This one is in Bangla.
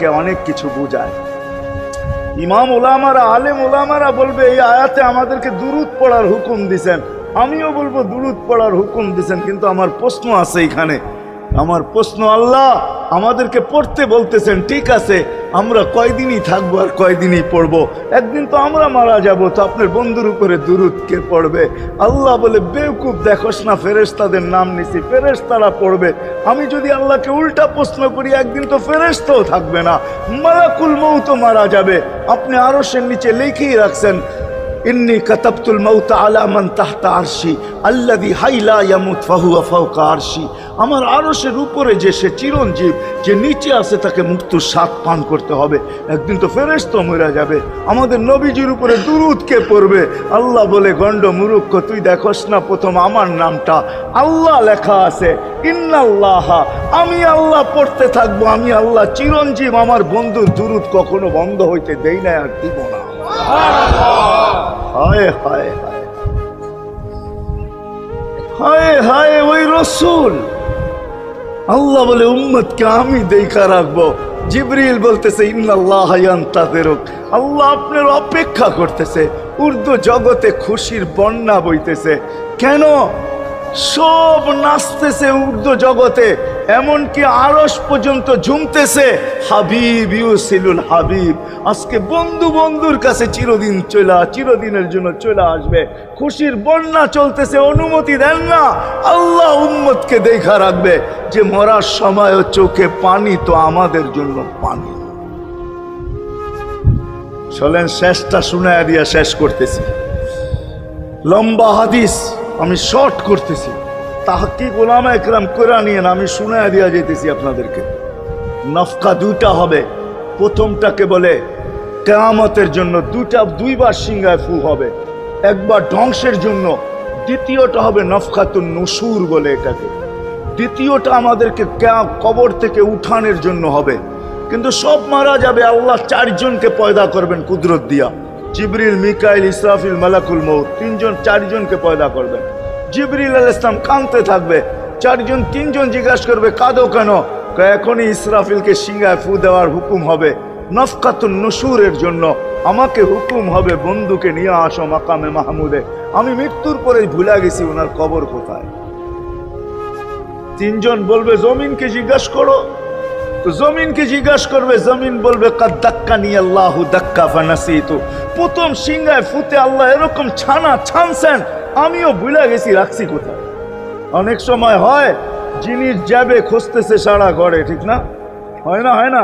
আমাদেরকে অনেক কিছু বুঝায়। ইমাম ওলামারা, আলেম ওলামারা বলবে এই আয়াতে আমাদেরকে দুরূদ পড়ার হুকুম দিছেন, আমিও বলবো দুরূদ পড়ার হুকুম দিছেন, কিন্তু আমার প্রশ্ন আছে এখানে। আমার প্রশ্ন, আল্লাহ আমাদেরকে পড়তে বলতেছেন, ঠিক আছে, আমরা কয়দিনই থাকবো আর কয়দিনই পড়বো? একদিন তো আমরা মারা যাব, তো আপনার বন্ধুর উপরে দুরূদ কে পড়বে? আল্লাহ বলে, বেওকুফ, দেখোস না ফেরেশতাদের নাম নিছি, ফেরেশতারা পড়বে। আমি যদি আল্লাহকে উল্টা প্রশ্ন করি, একদিন তো ফেরেশতাও থাকবে না, মালাকুল মউত মারা যাবে। আপনি আরশের নিচে লিখেই রাখছেন, ইন্নী কাতাবতুল মাউতা আলা মান তাহতা আরশি আল্লাযী হাইলা ইয়ামুত ফাহুয়া ফাওকা আরশি। আমার আরশের উপরে যে সে চিরঞ্জীব, যে নিচে আছে, তাকে মৃত্যুর স্বাদ পান করতে হবে। একদিন তো ফেরেশতা মরে যাবে, আমাদের নবীজির উপরে দুরূদ কে পড়বে? আল্লাহ বলে, গণ্ড মূর্খ, তুই দেখোস না প্রথম আমার নামটা আল্লাহ লেখা আছে, ইন্নাল্লাহা, আমি আল্লাহ পড়তে থাকবো, আমি আল্লাহ চিরঞ্জীব, আমার বন্ধুর দুরূদ কখনো বন্ধ হইতে দেই না, আর দিব না। হায় হায় হায় হায় হায়, ওই রসুল। আল্লাহ বলে, উম্মতকে আমি দেখা রাখবো। জিবরিল বলতেছে, ইন্নাল্লাহা ইয়ান্তাযিরুক, আল্লাহ আপনার অপেক্ষা করতেছে। উর্দু জগতে খুশির বন্যা বইতেছে। কেন? সব নাচতেছে উর্দু জগতে, এমনকি আরশ পর্যন্ত ঝুমতেছে। হাবিব ইউসিলুল হাবিব, আজকে বন্ধু বন্ধুর কাছে চিরদিনের জন্য চলে আসবে। খুশির বন্যা চলতেছে, অনুমতি দেন না। আল্লাহ উম্মতকে দেখা রাখবে যে মরার সময় চোখে পানি তো আমাদের জন্য পানি। চলেন শেষটা শুনায়া দিয়া শেষ করতেছি। লম্বা হাদিস আমি শর্ট করতেছি, তাহকিক উলামা ইকরাম করে নিয়ে আমি শুনায়া দিয়া যেতেছি আপনাদেরকে। নফকা দুইটা হবে। প্রথমটাকে বলে কিয়ামতের জন্য, দুইবার সিংহায় ফু হবে, একবার ধ্বংসের জন্য, দ্বিতীয়টা হবে নফকাতুন নুশুর বলে এটাকে। দ্বিতীয়টা আমাদেরকে কবর থেকে উঠানোর জন্য হবে। কিন্তু সব মারা যাবে, আল্লাহ চারজনকে পয়দা করবেন কুদরত দিয়া। জিবরিল, মিকাইল, ইসরাফিল, মালাকুল মউত, চারজনকে পয়দা করবেন। জিবরিল আলাইহিস সালাম কাঁদতে থাকবে, তিনজন জিজ্ঞাসা করবে, কাঁদো কেন? এখনই ইসরাফিলকে সিংহায় ফু দেওয়ার হুকুম হবে, নফকাতুন নুশুরের জন্য। আমাকে হুকুম হবে, বন্ধুকে নিয়ে আসো মাকামে মাহমুদে। আমি মৃত্যুর পরেই ভুলে গেছি ওনার কবর কোথায়। তিনজন বলবে, জমিনকে জিজ্ঞাসা করো। তো জমিনকে জিজ্ঞাসা করবে, জমিন বলবে, কাদ দাক্কানি আল্লাহু দাক্কা ফানাসিতু। প্রথম সিংহায় ফুতে আল্লাহ এরকম ছানছেন, আমিও ভুলে গেছি রাখছি কোথায়। অনেক সময় হয় জিনিস যাবে খুঁজতেছে সারা ঘরে, ঠিক না? হয় না?